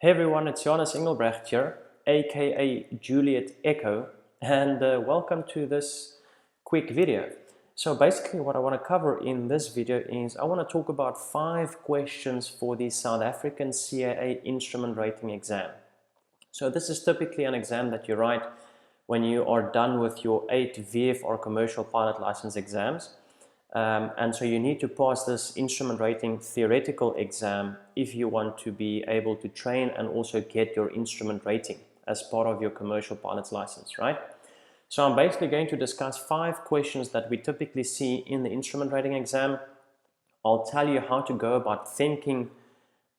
Hey everyone, it's Johannes Engelbrecht here, aka Juliet Echo, and welcome to this quick video. So basically what I want to cover in this video is I want to talk about 5 questions for the South African SACAA Instrument Rating exam. So this is typically an exam that you write when you are done with your 8 VF or commercial pilot license exams. And so you need to pass this instrument rating theoretical exam if you want to be able to train and also get your instrument rating as part of your commercial pilot's license, right? So I'm basically going to discuss 5 questions that we typically see in the instrument rating exam. I'll tell you how to go about thinking,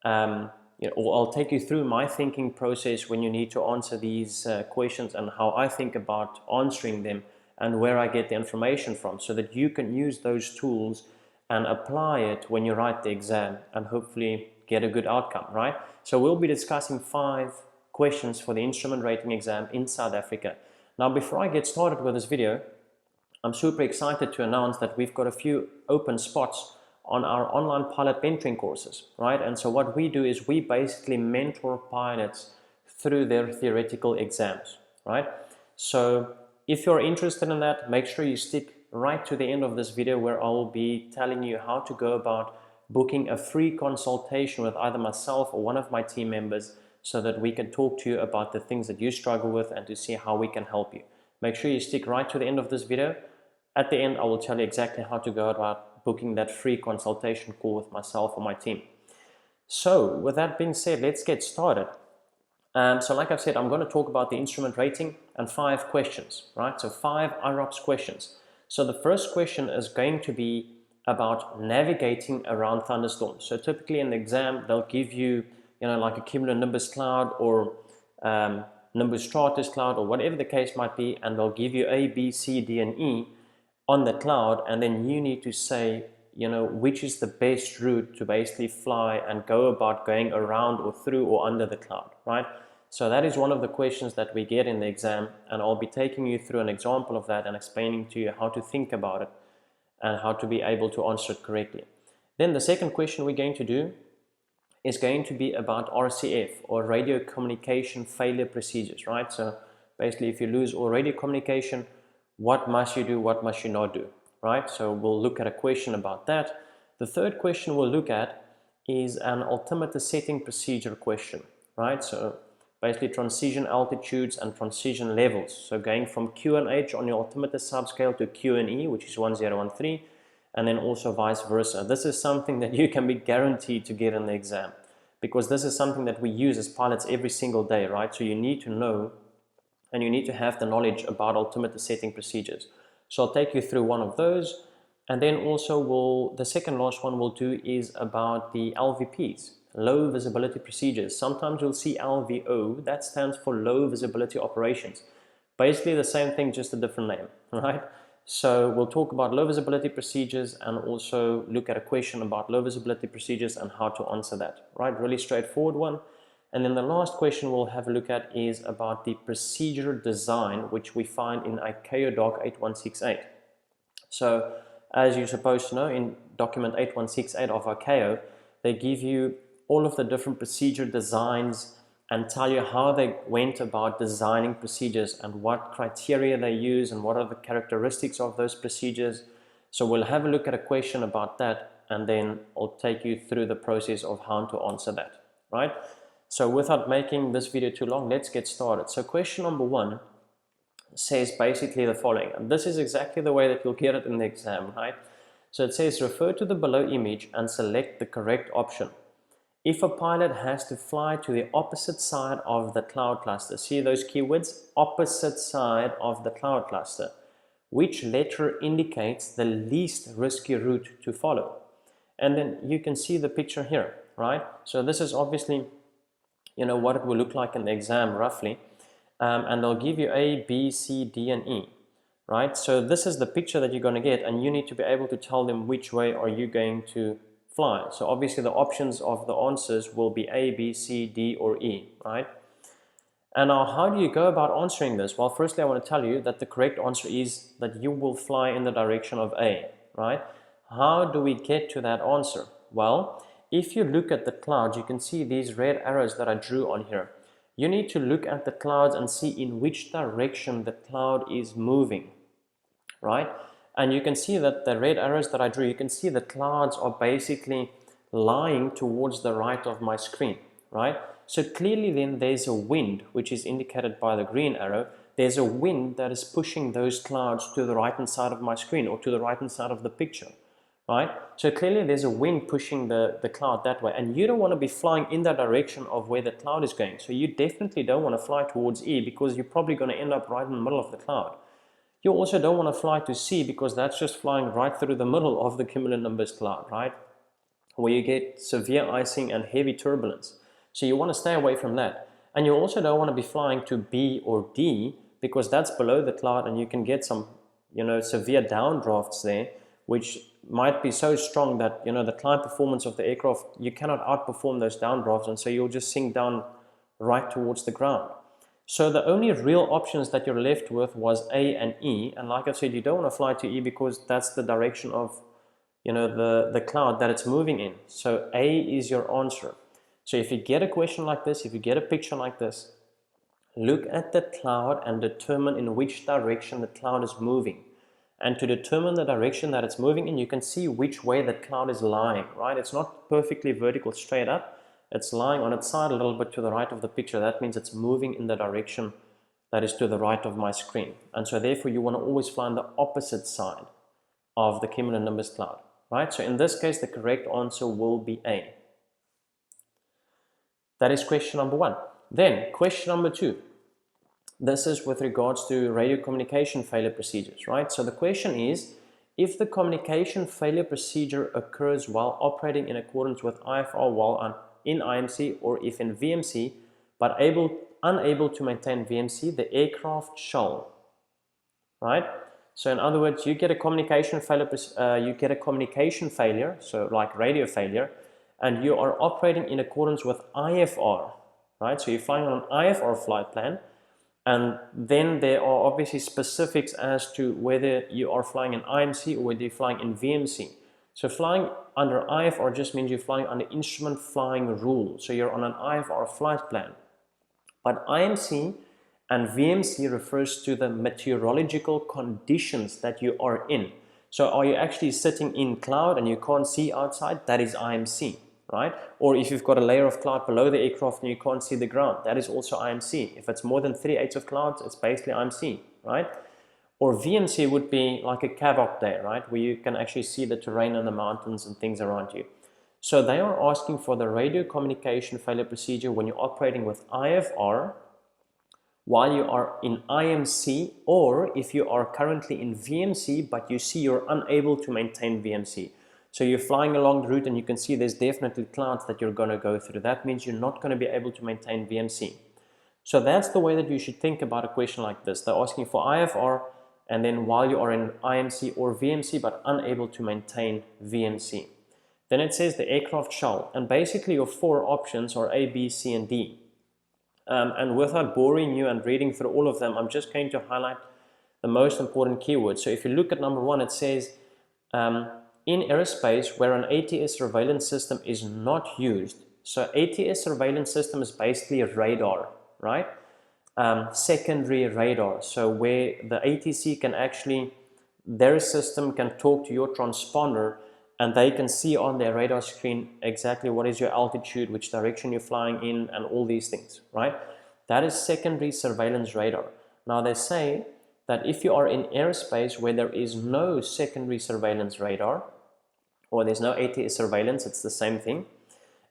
or I'll take you through my thinking process when you need to answer these questions and how I think about answering them and where I get the information from, so that you can use those tools and apply it when you write the exam and hopefully get a good outcome, right? So we'll be discussing 5 questions for the instrument rating exam in South Africa. Now, before I get started with this video, I'm super excited to announce that we've got a few open spots on our online pilot mentoring courses, right? And so what we do is we basically mentor pilots through their theoretical exams, right? So if you're interested in that, make sure you stick right to the end of this video, where I'll be telling you how to go about booking a free consultation with either myself or one of my team members, so that we can talk to you about the things that you struggle with and to see how we can help you. Make sure you stick right to the end of this video. At the end, I will tell you exactly how to go about booking that free consultation call with myself or my team. So with that being said, let's get started. So like I've said, I'm going to talk about the instrument rating and 5 questions, right? So 5 IROPS questions. So the first question is going to be about navigating around thunderstorms. So typically in the exam, they'll give you, like a cumulonimbus cloud or nimbus stratus cloud or whatever the case might be, and they'll give you A, B, C, D, and E on the cloud, and then you need to say, which is the best route to basically fly and go about going around or through or under the cloud, right? So that is one of the questions that we get in the exam, and I'll be taking you through an example of that and explaining to you how to think about it and how to be able to answer it correctly. Then the second question we're going to do is going to be about RCF, or radio communication failure procedures, right? So basically, if you lose all radio communication, what must you do, what must you not do, right? So we'll look at a question about that. The third question we'll look at is an altimeter setting procedure question, right? So basically transition altitudes and transition levels. So going from QNH on your altimeter subscale to QNE, which is 1013, and then also vice versa. This is something that you can be guaranteed to get in the exam, because this is something that we use as pilots every single day, right? So you need to know and you need to have the knowledge about altimeter setting procedures. So I'll take you through one of those, and then also the second last one we'll do is about the LVPs, low visibility procedures. Sometimes you'll see LVO, that stands for low visibility operations. Basically the same thing, just a different name, right? So we'll talk about low visibility procedures and also look at a question about low visibility procedures and how to answer that, right? Really straightforward one. And then the last question we'll have a look at is about the procedure design, which we find in ICAO Doc 8168. So as you're supposed to know, in document 8168 of ICAO, they give you all of the different procedure designs and tell you how they went about designing procedures and what criteria they use and what are the characteristics of those procedures. So we'll have a look at a question about that, and then I'll take you through the process of how to answer that, right? So without making this video too long, let's get started. So question number 1 says basically the following, and this is exactly the way that you'll get it in the exam, right? So it says, refer to the below image and select the correct option. If a pilot has to fly to the opposite side of the cloud cluster, see those keywords, opposite side of the cloud cluster, which letter indicates the least risky route to follow? And then you can see the picture here, right? So this is obviously what it will look like in the exam roughly, and they'll give you A, B, C, D, and E, right? So this is the picture that you're going to get, and you need to be able to tell them which way are you going to fly. So obviously the options of the answers will be A, B, C, D, or E, right? And now how do you go about answering this? Well, firstly I want to tell you that the correct answer is that you will fly in the direction of A, right? How do we get to that answer? Well, if you look at the clouds, you can see these red arrows that I drew on here. You need to look at the clouds and see in which direction the cloud is moving, right? And you can see that the red arrows that I drew, you can see the clouds are basically lying towards the right of my screen, right? So clearly then there's a wind, which is indicated by the green arrow. There's a wind that is pushing those clouds to the right hand side of my screen, or to the right hand side of the picture, right? So clearly there's a wind pushing the cloud that way, and you don't want to be flying in that direction of where the cloud is going. So you definitely don't want to fly towards E, because you're probably going to end up right in the middle of the cloud. You also don't want to fly to C, because that's just flying right through the middle of the cumulonimbus cloud, right? Where you get severe icing and heavy turbulence. So you want to stay away from that. And you also don't want to be flying to B or D, because that's below the cloud, and you can get some, severe downdrafts there, which might be so strong that, the climb performance of the aircraft, you cannot outperform those downdrafts, and so you'll just sink down right towards the ground. So the only real options that you're left with was A and E, and like I said, you don't want to fly to E because that's the direction of, the cloud that it's moving in. So A is your answer. So if you get a question like this, if you get a picture like this, look at the cloud and determine in which direction the cloud is moving. And to determine the direction that it's moving in, you can see which way the cloud is lying, right? It's not perfectly vertical straight up. It's lying on its side a little bit to the right of the picture. That means it's moving in the direction that is to the right of my screen. And so therefore you want to always fly on the opposite side of the cumulonimbus cloud, right? So in this case, the correct answer will be A. That is question number 1. Then question number 2. This is with regards to radio communication failure procedures, right? So the question is, if the communication failure procedure occurs while operating in accordance with IFR while in IMC, or if in VMC, but unable to maintain VMC, the aircraft shall, right? So in other words, you get a communication failure, so like radio failure, and you are operating in accordance with IFR, right? So you're flying on an IFR flight plan, and then there are obviously specifics as to whether you are flying in IMC or whether you're flying in VMC. So flying under IFR just means you're flying under instrument flying rule. So you're on an IFR flight plan. But IMC and VMC refers to the meteorological conditions that you are in. So are you actually sitting in cloud and you can't see outside? That is IMC, right? Or if you've got a layer of cloud below the aircraft and you can't see the ground, that is also IMC. If it's more than 3/8 of clouds, it's basically IMC, right? Or VMC would be like a CAVOC day, right? Where you can actually see the terrain and the mountains and things around you. So they are asking for the radio communication failure procedure when you're operating with IFR while you are in IMC, or if you are currently in VMC but you see you're unable to maintain VMC. So you're flying along the route and you can see there's definitely clouds that you're going to go through. That means you're not going to be able to maintain VMC. So that's the way that you should think about a question like this. They're asking for IFR, and then while you are in IMC or VMC but unable to maintain VMC. Then it says the aircraft shall, and basically your 4 options are A, B, C, and D. And without boring you and reading through all of them, I'm just going to highlight the most important keywords. So if you look at number 1, it says in aerospace where an ATS surveillance system is not used. So ATS surveillance system is basically a radar, right? Secondary radar. So where the ATC can actually, their system can talk to your transponder and they can see on their radar screen exactly what is your altitude, which direction you're flying in, and all these things, right? That is secondary surveillance radar. Now they say that if you are in aerospace where there is no secondary surveillance radar, or there's no ATS surveillance, it's the same thing.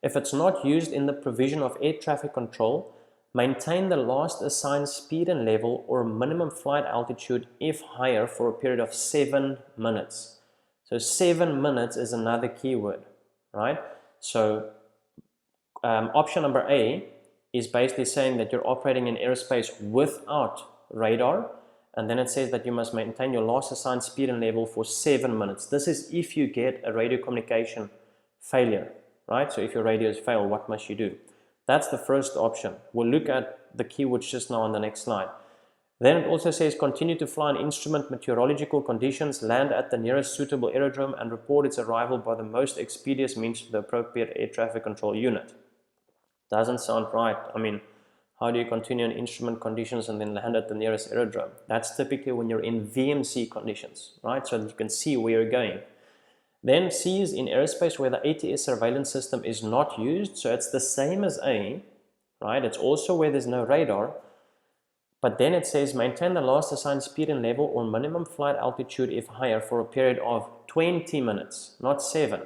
If it's not used in the provision of air traffic control, maintain the last assigned speed and level or minimum flight altitude if higher for a period of 7 minutes. So 7 minutes is another keyword, right? So option number A is basically saying that you're operating in aerospace without radar, and then it says that you must maintain your last assigned speed and level for 7 minutes. This is if you get a radio communication failure, right? So if your radios fail, what must you do? That's the first option. We'll look at the keywords just now on the next slide. Then it also says continue to fly in instrument meteorological conditions, land at the nearest suitable aerodrome and report its arrival by the most expeditious means to the appropriate air traffic control unit. Doesn't sound right. I mean, how do you continue in instrument conditions and then land at the nearest aerodrome? That's typically when you're in VMC conditions, right? So that you can see where you're going. Then C is in aerospace where the ATS surveillance system is not used. So it's the same as A, right? It's also where there's no radar. But then it says maintain the last assigned speed and level or minimum flight altitude if higher for a period of 20 minutes, not 7.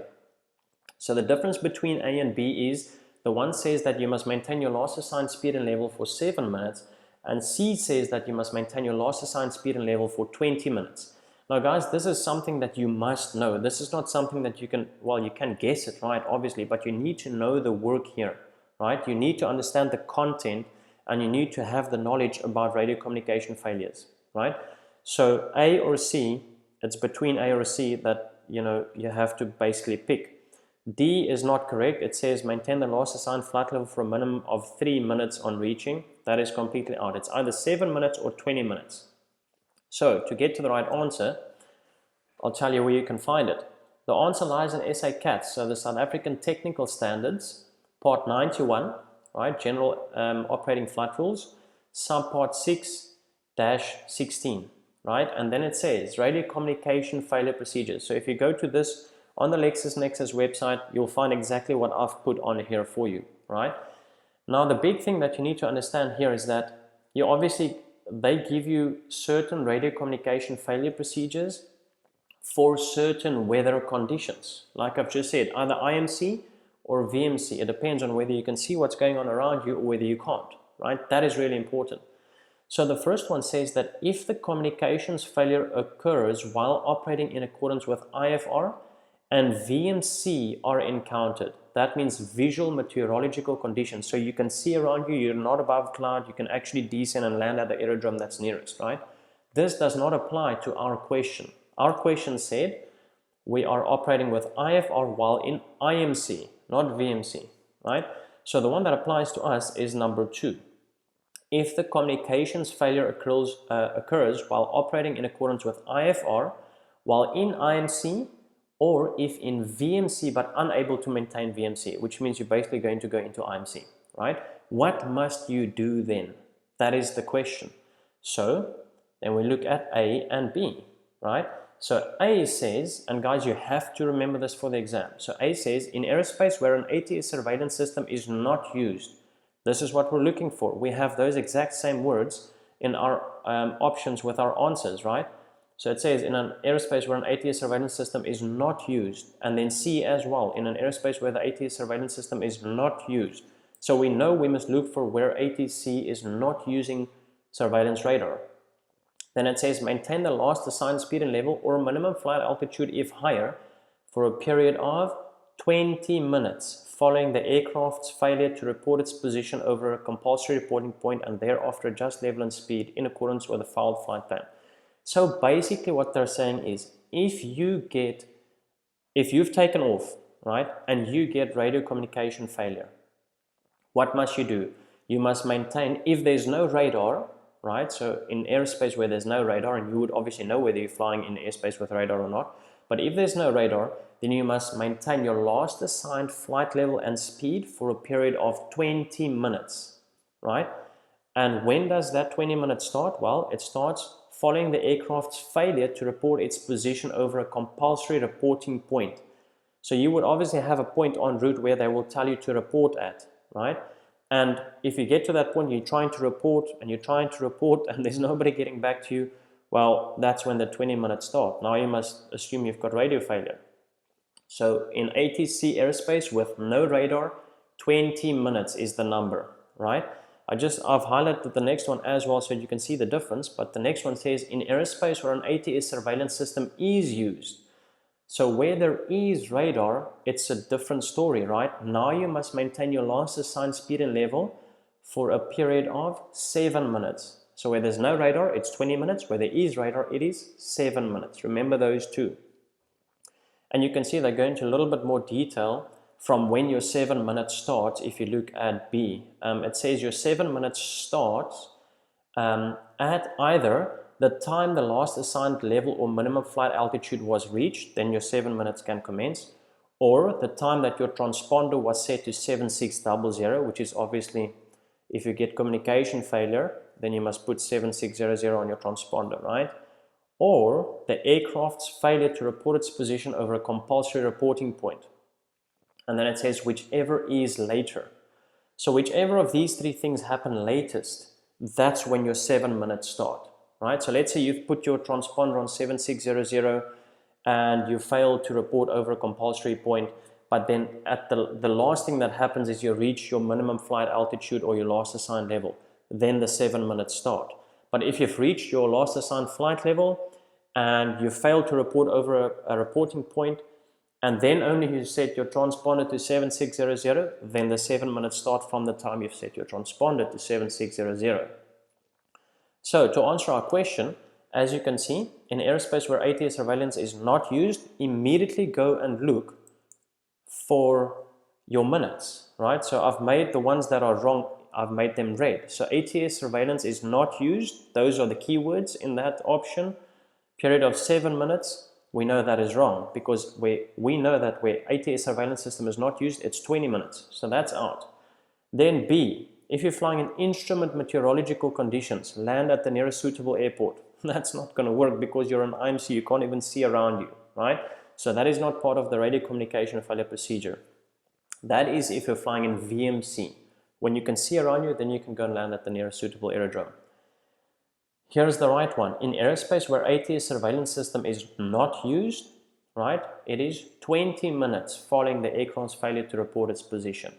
So the difference between A and B is the one says that you must maintain your last assigned speed and level for 7 minutes, and C says that you must maintain your last assigned speed and level for 20 minutes. Now guys, this is something that you must know. This is not something that you can, well, you can guess it, right, obviously, but you need to know the work here, right? You need to understand the content and you need to have the knowledge about radio communication failures, right? So A or C, it's between A or C that, you have to basically pick. D is not correct. It says maintain the last assigned flight level for a minimum of 3 minutes on reaching. That is completely out. It's either 7 minutes or 20 minutes. So to get to the right answer, I'll tell you where you can find it. The answer lies in SACAA, so the South African Technical Standards, Part 91, right, General Operating Flight Rules, Subpart 6-16, right, and then it says radio communication failure procedures. So if you go to this on the LexisNexis website, you'll find exactly what I've put on here for you, right? Now the big thing that you need to understand here is that they give you certain radio communication failure procedures for certain weather conditions. Like I've just said, either IMC or VMC. It depends on whether you can see what's going on around you or whether you can't, right? That is really important. So the first one says that if the communications failure occurs while operating in accordance with IFR and VMC are encountered, that means visual meteorological conditions. So you can see around you, you're not above cloud, you can actually descend and land at the aerodrome that's nearest, right? This does not apply to our question. Our question said we are operating with IFR while in IMC, not VMC, right? So the one that applies to us is number 2. If the communications failure occurs while operating in accordance with IFR while in IMC, or if in VMC but unable to maintain VMC, which means you're basically going to go into IMC, right? What must you do then? That is the question. So then we look at A and B, right? So A says, and guys, you have to remember this for the exam. So A says, in aerospace where an ATS surveillance system is not used, this is what we're looking for. We have those exact same words in our options with our answers, right? So it says in an aerospace where an ATS surveillance system is not used, and then C as well, in an aerospace where the ATS surveillance system is not used. So we know we must look for where ATC is not using surveillance radar. Then it says maintain the last assigned speed and level or minimum flight altitude if higher for a period of 20 minutes following the aircraft's failure to report its position over a compulsory reporting point and thereafter adjust level and speed in accordance with the filed flight plan. So basically what they're saying is if you've taken off, right, and you get radio communication failure, what must you do? You must maintain, if there's no radar, right, so in aerospace where there's no radar, and you would obviously know whether you're flying in airspace with radar or not, but if there's no radar, then you must maintain your last assigned flight level and speed for a period of 20 minutes, right? And when does that 20 minutes start? Well, it starts following the aircraft's failure to report its position over a compulsory reporting point. So you would obviously have a point en route where they will tell you to report at, right? And if you get to that point, you're trying to report and there's nobody getting back to you, well, that's when the 20 minutes start. Now you must assume you've got radio failure. So in ATC aerospace with no radar, 20 minutes is the number, right? I've highlighted the next one as well so you can see the difference, but the next one says in aerospace where an ATS surveillance system is used. So where there is radar, it's a different story, right? Now you must maintain your last assigned speed and level for a period of 7 minutes. So where there's no radar, it's 20 minutes. Where there is radar, it is 7 minutes. Remember those two. And you can see they go into a little bit more detail from when your 7 minutes starts if you look at B. It says your 7 minutes starts at either the time the last assigned level or minimum flight altitude was reached, then your 7 minutes can commence, or the time that your transponder was set to 7600, which is obviously, if you get communication failure, then you must put 7600 on your transponder, right? Or the aircraft's failure to report its position over a compulsory reporting point. And then it says whichever is later. So whichever of these three things happen latest, that's when your 7 minutes start, right? So let's say you've put your transponder on 7600 and you fail to report over a compulsory point, but then at the last thing that happens is you reach your minimum flight altitude or your last assigned level, then the 7 minutes start. But if you've reached your last assigned flight level and you fail to report over a reporting point, and then only you set your transponder to 7600, then the 7 minutes start from the time you've set your transponder to 7600. So to answer our question, as you can see, in aerospace where ATS surveillance is not used, immediately go and look for your minutes, right? So I've made the ones that are wrong, I've made them red. So ATS surveillance is not used. Those are the keywords in that option. Period of 7 minutes. We know that is wrong because we know that where ATS surveillance system is not used, it's 20 minutes. So that's out. Then B, if you're flying in instrument meteorological conditions, land at the nearest suitable airport. That's not going to work because you're an IMC, you can't even see around you, right? So that is not part of the radio communication failure procedure. That is if you're flying in VMC. When you can see around you, then you can go and land at the nearest suitable aerodrome. Here's the right one. In aerospace where ATS surveillance system is not used, right, it is 20 minutes following the aircraft's failure to report its position.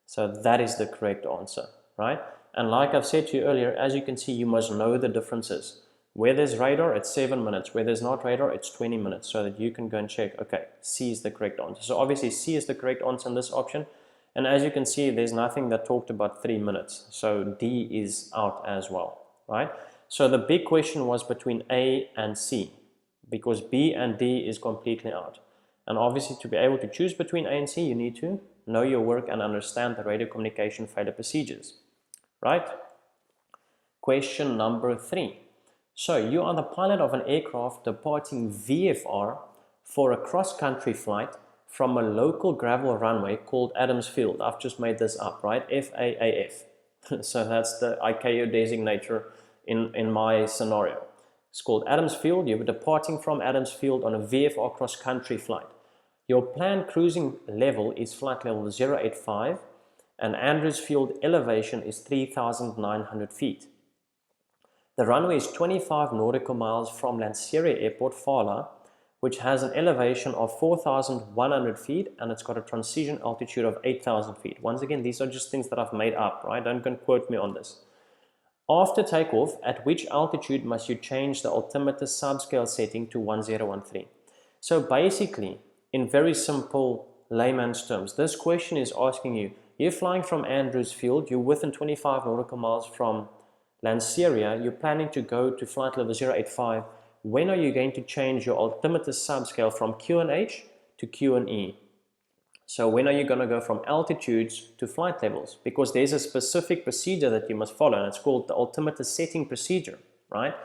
So that is the correct answer, right? And like I've said to you earlier, as you can see, you must know the differences. Where there's radar, it's 7 minutes. Where there's not radar, it's 20 minutes, so that you can go and check, okay, C is the correct answer. So obviously C is the correct answer in this option. And as you can see, there's nothing that talked about 3 minutes. So D is out as well, right? So the big question was between A and C, because B and D is completely out. And obviously to be able to choose between A and C, you need to know your work and understand the radio communication failure procedures, right? Question number 3. So you are the pilot of an aircraft departing VFR for a cross-country flight from a local gravel runway called Adams Field. I've just made this up, right? FAAF. So that's the ICAO designator in my scenario. It's called Adams Field. You're departing from Adams Field on a VFR cross-country flight. Your planned cruising level is flight level 085 and Andrews Field elevation is 3,900 feet. The runway is 25 nautical miles from Lanseria Airport, FALA, which has an elevation of 4,100 feet and it's got a transition altitude of 8,000 feet. Once again, these are just things that I've made up, right? Don't go and quote me on this. After takeoff, at which altitude must you change the altimeter subscale setting to 1013? So basically, in very simple layman's terms, this question is asking you, you're flying from Andrews Field, you're within 25 nautical miles from Lanseria, you're planning to go to flight level 085. When are you going to change your altimeter subscale from QNH to QNE? So when are you going to go from altitudes to flight levels? Because there's a specific procedure that you must follow, and it's called the altimeter setting procedure, right?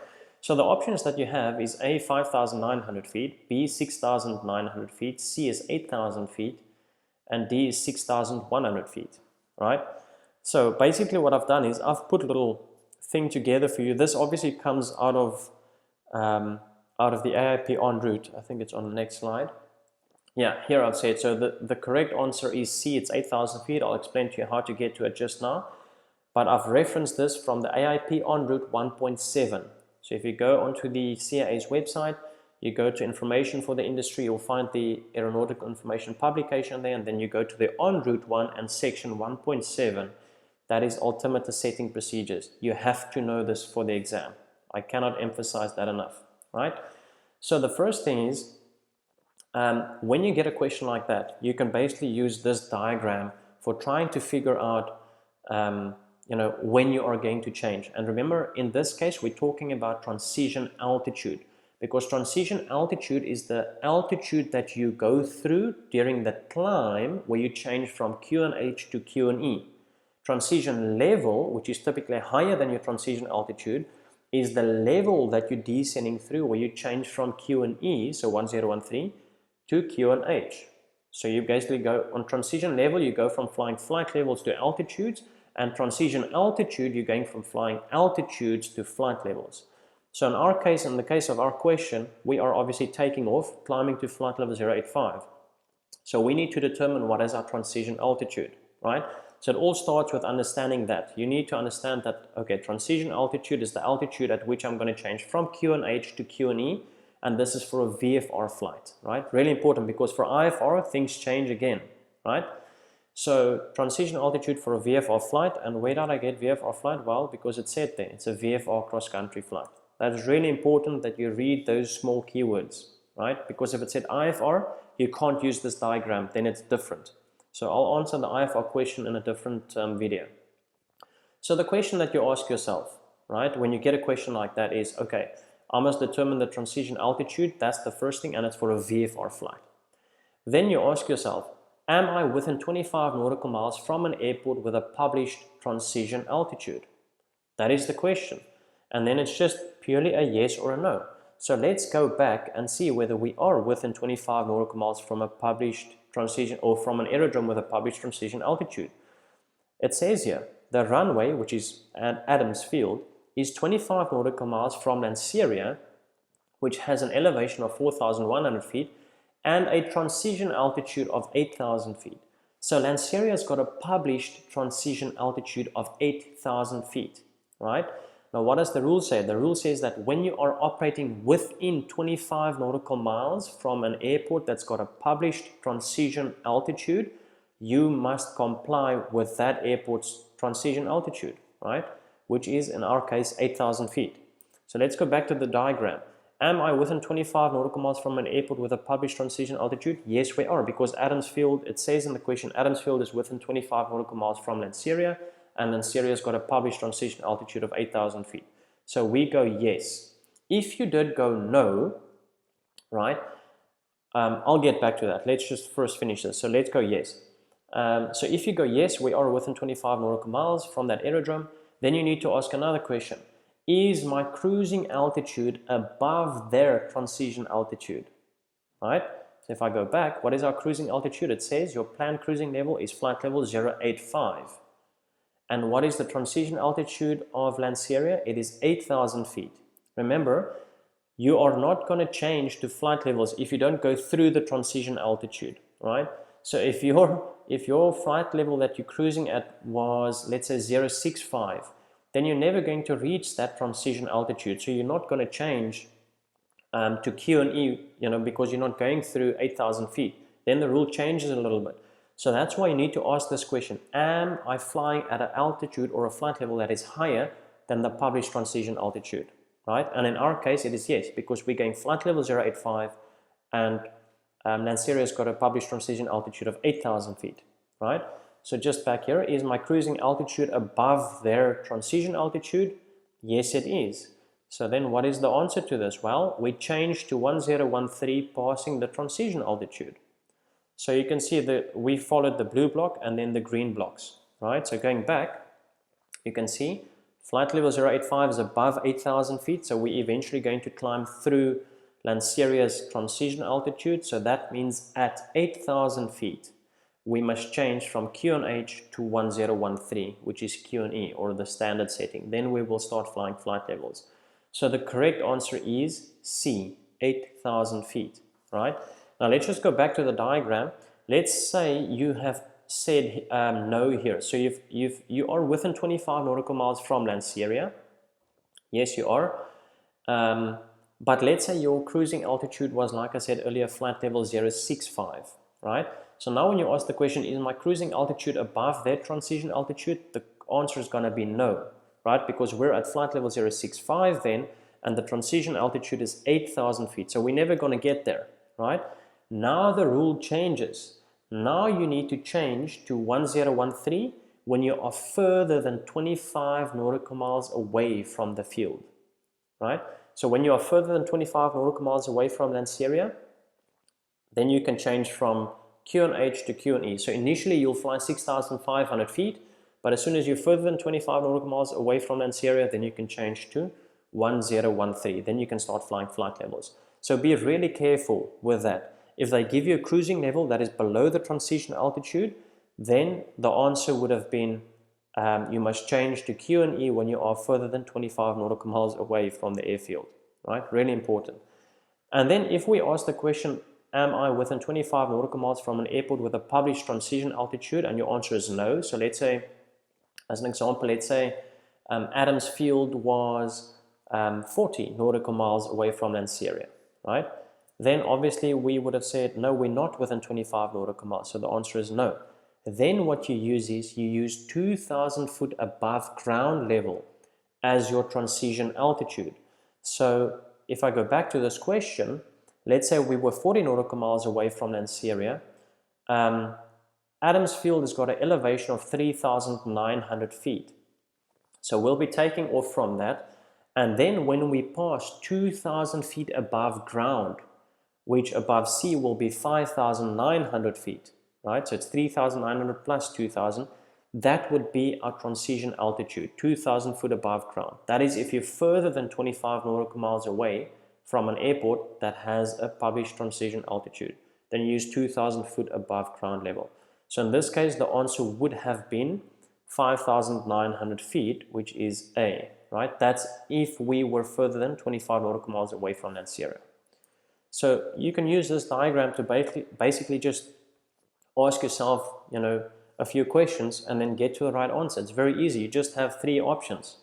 So the options that you have is A, 5,900 feet, B, 6,900 feet, C is 8,000 feet, and D is 6,100 feet, right? So basically what I've done is I've put a little thing together for you. This obviously comes out of the AIP en route. I think it's on the next slide. Yeah, here I've said, so the correct answer is C, it's 8,000 feet. I'll explain to you how to get to it just now. But I've referenced this from the AIP en route 1.7. So if you go onto the CAA's website, you go to information for the industry, you'll find the aeronautical information publication there, and then you go to the en route one and section 1.7. That is altimeter setting procedures. You have to know this for the exam. I cannot emphasize that enough, right? So the first thing is, when you get a question like that, you can basically use this diagram for trying to figure out when you are going to change. And remember, in this case, we're talking about transition altitude, because transition altitude is the altitude that you go through during the climb where you change from QNH to QNE. Transition level, which is typically higher than your transition altitude, is the level that you're descending through, where you change from Q and E, so 1013, to Q and H. So you basically go on transition level, you go from flying flight levels to altitudes, and transition altitude, you're going from flying altitudes to flight levels. So in our case, in the case of our question, we are obviously taking off, climbing to flight level 085. So we need to determine what is our transition altitude, right? So it all starts with understanding that. You need to understand that, okay, transition altitude is the altitude at which I'm going to change from Q and H to Q and E, and this is for a VFR flight, right? Really important, because for IFR, things change again, right? So transition altitude for a VFR flight, and where did I get VFR flight? Well, because it said there, it's a VFR cross-country flight. That's really important that you read those small keywords, right? Because if it said IFR, you can't use this diagram, then it's different. So I'll answer the IFR question in a different video. So the question that you ask yourself, right, when you get a question like that is, okay, I must determine the transition altitude, that's the first thing, and it's for a VFR flight. Then you ask yourself, am I within 25 nautical miles from an airport with a published transition altitude? That is the question. And then it's just purely a yes or a no. So let's go back and see whether we are within 25 nautical miles from a published transition, or from an aerodrome with a published transition altitude. It says here, the runway, which is at Adams Field, is 25 nautical miles from Lanseria, which has an elevation of 4,100 feet and a transition altitude of 8,000 feet. So Lanseria's got a published transition altitude of 8,000 feet, right? Now, what does the rule say? The rule says that when you are operating within 25 nautical miles from an airport that's got a published transition altitude, you must comply with that airport's transition altitude, right? Which is, in our case, 8,000 feet. So let's go back to the diagram. Am I within 25 nautical miles from an airport with a published transition altitude? Yes, we are, because Adams Field, it says in the question, Adams Field is within 25 nautical miles from Lanseria, and Lanseria's got a published transition altitude of 8,000 feet. So we go yes. If you did go no, right, I'll get back to that. Let's just first finish this. So let's go yes. So if you go yes, we are within 25 nautical miles from that aerodrome, then you need to ask another question. Is my cruising altitude above their transition altitude, right? So if I go back, what is our cruising altitude? It says your planned cruising level is flight level 085. And what is the transition altitude of Lanseria? It is 8,000 feet. Remember, you are not going to change to flight levels if you don't go through the transition altitude, right? So if your flight level that you're cruising at was, let's say, 065, then you're never going to reach that transition altitude. So you're not going to change to Q and E, because you're not going through 8,000 feet. Then the rule changes a little bit. So that's why you need to ask this question. Am I flying at an altitude or a flight level that is higher than the published transition altitude, right? And in our case, it is yes, because we're going flight level 085 and Lanseria's got a published transition altitude of 8,000 feet, right? So just back here, is my cruising altitude above their transition altitude? Yes, it is. So then what is the answer to this? Well, we change to 1013 passing the transition altitude. So you can see that we followed the blue block and then the green blocks, right? So going back, you can see flight level 085 is above 8,000 feet. So we're eventually going to climb through Lanseria's transition altitude. So that means at 8,000 feet, we must change from Q and H to 1013, which is Q and E, or the standard setting. Then we will start flying flight levels. So the correct answer is C, 8,000 feet, right? Now let's just go back to the diagram. Let's say you have said no here. So you are within 25 nautical miles from Lanseria. Yes, you are. But let's say your cruising altitude was, like I said earlier, flight level 065, right? So now when you ask the question, is my cruising altitude above their transition altitude? The answer is going to be no, right? Because we're at flight level 065 then, and the transition altitude is 8,000 feet. So we're never going to get there, right? Now the rule changes. Now you need to change to 1013 when you are further than 25 nautical miles away from the field, right? So when you are further than 25 nautical miles away from Lanseria, then you can change from Q and H to Q and E. So initially you'll fly 6,500 feet, But as soon as you're further than 25 nautical miles away from Lanseria, then you can change to 1013. Then you can start flying flight levels. So be really careful with that. If they give you a cruising level that is below the transition altitude, then the answer would have been you must change to Q&E when you are further than 25 nautical miles away from the airfield, right? Really important. And then if we ask the question, am I within 25 nautical miles from an airport with a published transition altitude, and your answer is no. So let's say, as an example, let's say Adams Field was 40 nautical miles away from Lanseria, right? Then obviously we would have said, no, we're not within 25 nautical miles. So the answer is no. Then what you use is you use 2,000 foot above ground level as your transition altitude. So if I go back to this question, let's say we were 40 nautical miles away from Lanseria. Adams Field has got an elevation of 3,900 feet. So we'll be taking off from that. And then when we pass 2,000 feet above ground, which above sea will be 5,900 feet, right? So it's 3,900 plus 2,000. That would be our transition altitude, 2,000 foot above ground. That is if you're further than 25 nautical miles away from an airport that has a published transition altitude. Then you use 2,000 foot above ground level. So in this case, the answer would have been 5,900 feet, which is A, right? That's if we were further than 25 nautical miles away from Lanseria. So you can use this diagram to basically just ask yourself, a few questions and then get to the right answer. It's very easy. You just have three options,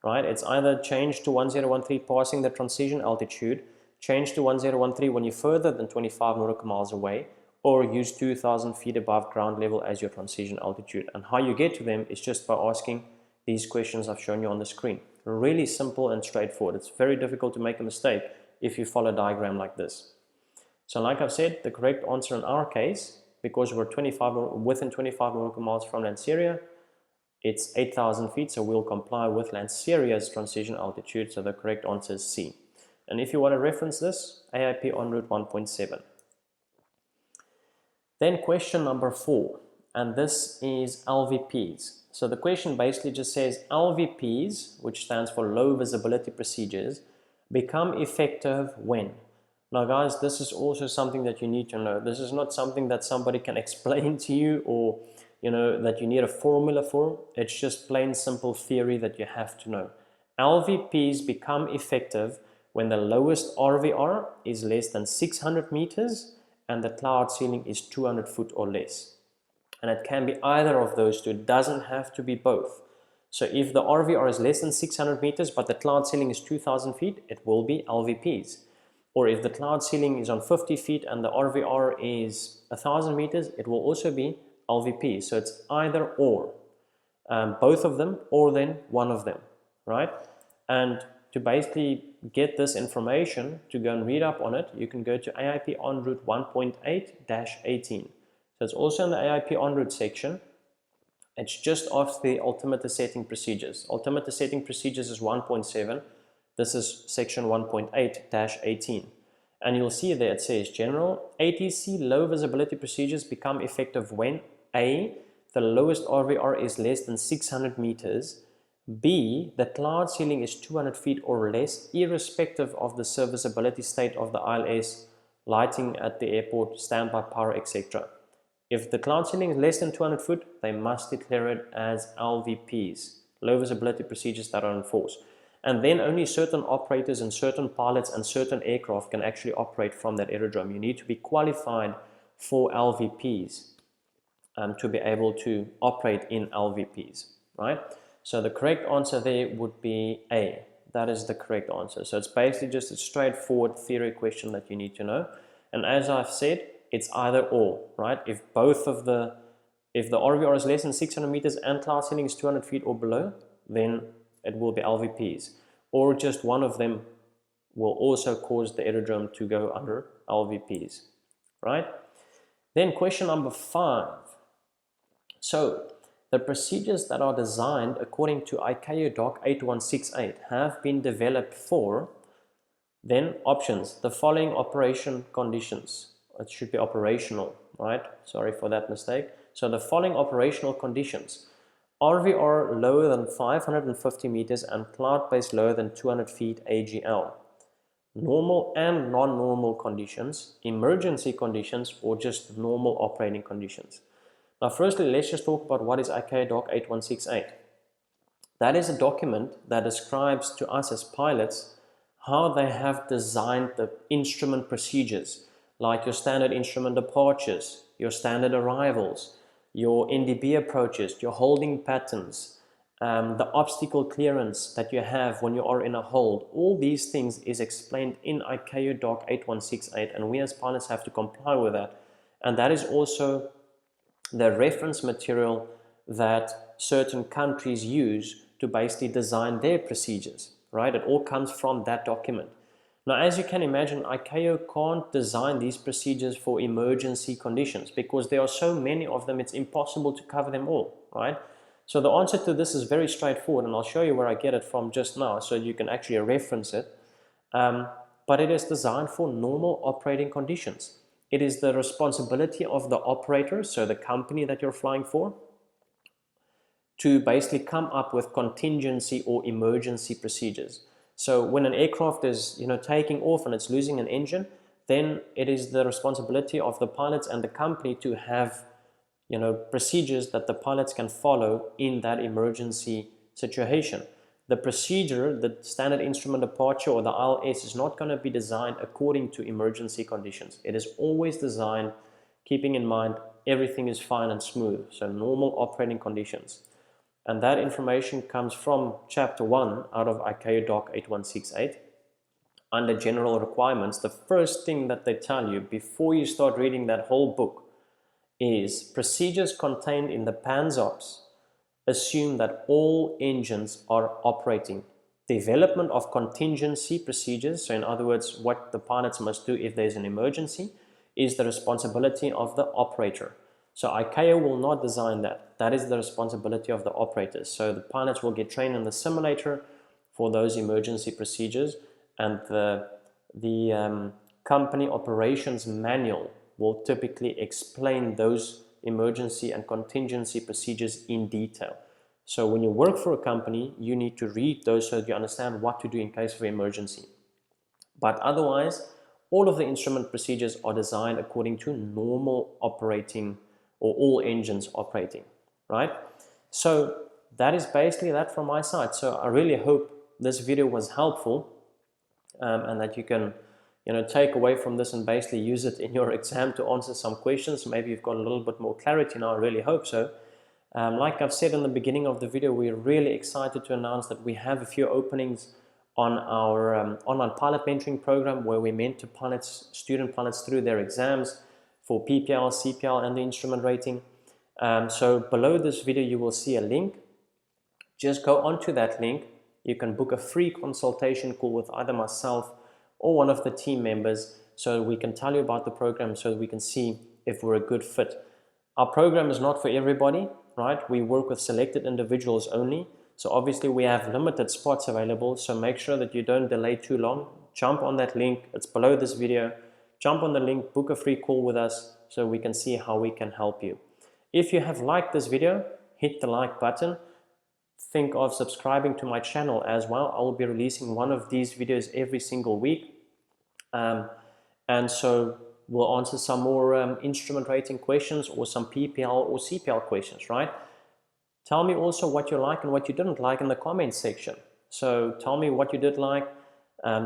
right? It's either change to 1013 passing the transition altitude, change to 1013 when you're further than 25 nautical miles away, or use 2,000 feet above ground level as your transition altitude. And how you get to them is just by asking these questions I've shown you on the screen. Really simple and straightforward. It's very difficult to make a mistake if you follow a diagram like this. So like I've said, the correct answer in our case, because we're within 25 nautical miles from Lanseria, it's 8,000 feet, so we'll comply with Lanseria's transition altitude, so the correct answer is C. And if you want to reference this, AIP en route 1.7. Then question number 4, and this is LVPs. So the question basically just says LVPs, which stands for low visibility procedures, become effective when? Now guys, this is also something that you need to know. This is not something that somebody can explain to you or that you need a formula for. It's just plain simple theory that you have to know. LVPs become effective when the lowest RVR is less than 600 meters and the cloud ceiling is 200 foot or less. And it can be either of those two. It doesn't have to be both. So if the RVR is less than 600 meters but the cloud ceiling is 2,000 feet, it will be LVPs. Or if the cloud ceiling is on 50 feet and the RVR is 1,000 meters, it will also be LVP. So it's either or, both of them or then one of them, right? And to basically get this information, to go and read up on it, you can go to AIP en route 1.8-18. So it's also in the AIP en route section. It's just after the altimeter setting procedures. Altimeter setting procedures is 1.7. This is section 1.8-18. And you'll see there it says general ATC low visibility procedures become effective when A, the lowest RVR is less than 600 meters, B, the cloud ceiling is 200 feet or less, irrespective of the serviceability state of the ILS, lighting at the airport, standby power, etc. If the cloud ceiling is less than 200 foot, they must declare it as LVPs, low visibility procedures that are in force. And then only certain operators and certain pilots and certain aircraft can actually operate from that aerodrome. You need to be qualified for LVPs to be able to operate in LVPs, right? So the correct answer there would be A. That is the correct answer. So it's basically just a straightforward theory question that you need to know. And as I've said, it's either or, right? If the RVR is less than 600 meters and cloud ceiling is 200 feet or below, then it will be LVPs, or just one of them will also cause the aerodrome to go under LVPs, right? Then question number 5. So the procedures that are designed according to ICAO Doc 8168 have been developed for, then options, the following operation conditions. It should be operational, right? Sorry for that mistake. So the following operational conditions. RVR lower than 550 meters and cloud base lower than 200 feet AGL. Normal and non-normal conditions, emergency conditions, or just normal operating conditions. Now firstly, let's just talk about what is ICAO Doc 8168. That is a document that describes to us as pilots how they have designed the instrument procedures, like your standard instrument departures, your standard arrivals, your NDB approaches, your holding patterns, the obstacle clearance that you have when you are in a hold. All these things is explained in ICAO Doc 8168, and we as pilots have to comply with that. And that is also the reference material that certain countries use to basically design their procedures, right? It all comes from that document. Now, as you can imagine, ICAO can't design these procedures for emergency conditions because there are so many of them, it's impossible to cover them all, right? So the answer to this is very straightforward, and I'll show you where I get it from just now so you can actually reference it. But it is designed for normal operating conditions. It is the responsibility of the operator, so the company that you're flying for, to basically come up with contingency or emergency procedures. So when an aircraft is taking off and it's losing an engine, then it is the responsibility of the pilots and the company to have procedures that the pilots can follow in that emergency situation. The procedure, the standard instrument departure or the ILS, is not going to be designed according to emergency conditions. It is always designed keeping in mind everything is fine and smooth, so normal operating conditions. And that information comes from Chapter 1 out of ICAO Doc 8168. Under General Requirements, the first thing that they tell you before you start reading that whole book is procedures contained in the PANSOPs assume that all engines are operating. Development of contingency procedures, so in other words, what the pilots must do if there's an emergency, is the responsibility of the operator. So ICAO will not design that. That is the responsibility of the operators. So the pilots will get trained in the simulator for those emergency procedures, and the company operations manual will typically explain those emergency and contingency procedures in detail. So when you work for a company, you need to read those so that you understand what to do in case of emergency. But otherwise, all of the instrument procedures are designed according to normal operating or all engines operating, right? So that is basically that from my side. So I really hope this video was helpful and that you can take away from this and basically use it in your exam to answer some questions. Maybe you've got a little bit more clarity now. I really hope so. Like I've said in the beginning of the video, we're really excited to announce that we have a few openings on our online pilot mentoring program, where we mentor student pilots through their exams for PPL, CPL, and the instrument rating. So below this video, you will see a link. Just go onto that link. You can book a free consultation call with either myself or one of the team members, so we can tell you about the program, so we can see if we're a good fit. Our program is not for everybody, right? We work with selected individuals only. So obviously we have limited spots available, so make sure that you don't delay too long. Jump on that link, it's below this video. Jump on the link, book a free call with us so we can see how we can help you. If you have liked this video, hit the like button. Think of subscribing to my channel as well. I will be releasing one of these videos every single week. And so we'll answer some more instrument rating questions or some PPL or CPL questions, right? Tell me also what you like and what you didn't like in the comments section. So tell me what you did like.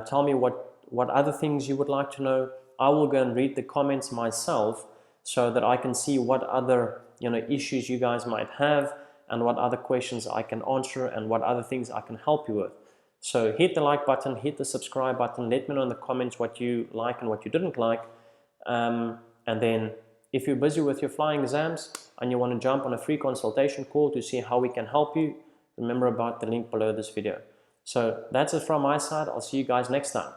Tell me what other things you would like to know. I will go and read the comments myself so that I can see what other issues you guys might have and what other questions I can answer and what other things I can help you with. So hit the like button, hit the subscribe button, let me know in the comments what you like and what you didn't like. And then if you're busy with your flying exams and you want to jump on a free consultation call to see how we can help you, remember about the link below this video. So that's it from my side. I'll see you guys next time.